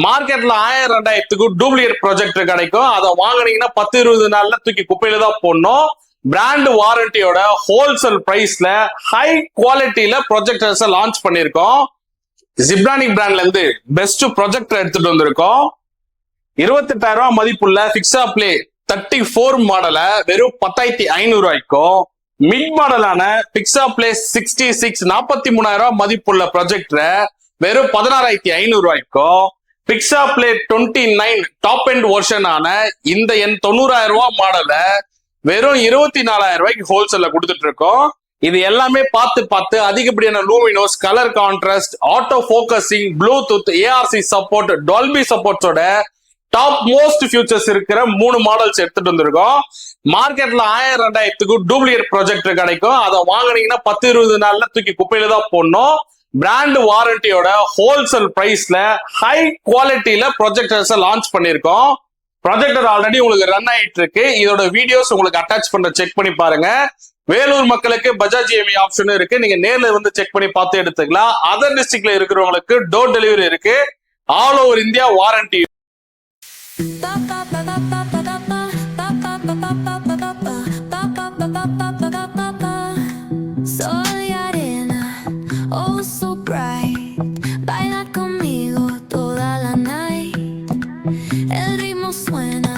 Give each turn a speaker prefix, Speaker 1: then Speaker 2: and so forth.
Speaker 1: மார்க்கெட்ல 1000-2000க்கு duplicate project கிடைக்கும். அதை வாங்கினீங்கன்னா 10-20 நாள்ல தூக்கி குப்பையில தான் போடணும். பிராண்ட் வாரண்டியோட ஹோல்சேல் பிரைஸ்ல ஹை குவாலிட்டியில ப்ரொஜெக்டர்ஸ் லான்ச் பண்ணிருக்கோம். ஜிப்ரானிக் பிராண்ட்ல இருந்து பெஸ்ட் ப்ரொஜெக்டர் எடுத்துட்டு வந்திருக்கோம். 28,000 மதிப்புள்ள பிக்ஸா பிளே 34 மாடலை வெறும் 10,500 ரூபாய்க்கும், மிட் மாடலான பிக்ஸா பிளே 66 43,000 மதிப்புள்ள ப்ரொஜெக்டரை வெறும் 16,500 ரூபாய்க்கும், பிக்ஸா பிளே 29 டாப் எண்ட் வெர்ஷனான இந்த 90,000 மாடலை வெறும் 24,000 ரூபாய்க்கு ஹோல்சேல்ல கொடுத்துட்டு இருக்கோம். இது எல்லாமே பார்த்து அதிகப்படியான luminous, colour contrast, auto focusing, Bluetooth, ARC support, Dolby சப்போர்ட்ஸோட டாப் மோஸ்ட் ஃபியூச்சர்ஸ் இருக்கிற 3 மாடல்ஸ் எடுத்துட்டு வந்திருக்கோம். மார்க்கெட்ல 1000-2000க்கு டூப்ளிகேட் ப்ரொஜெக்டர் கிடைக்கும். அதை வாங்கினீங்கன்னா 10-20 நாள்ல தூக்கி குப்பையில தான் போடணும். பிராண்ட் வாரண்டியோட ஹோல்சேல் பிரைஸ்ல ஹை குவாலிட்டியில ப்ரொஜெக்டர்ஸ் லான்ச் பண்ணிருக்கோம். ப்ரொஜெக்டர் ஆல்ரெடி உங்களுக்கு ரன் ஆயிட்டு இருக்கு. இதோட வீடியோஸ் உங்களுக்கு அட்டாச் பண்ற செக் பண்ணி பாருங்க. வேலூர் மக்களுக்கு பஜாஜ் இஎம்ஐ ஆப்ஷன் இருக்கு. நீங்க நேர்ல வந்து செக் பண்ணி பார்த்து எடுத்துக்கலாம். அதர் டிஸ்ட்ரிக்ட்ல இருக்கிறவங்களுக்கு டோர் டெலிவரி இருக்கு. All over India warranty.
Speaker 2: Soy arena, oh so bright. Baila conmigo toda la night. El ritmo suena.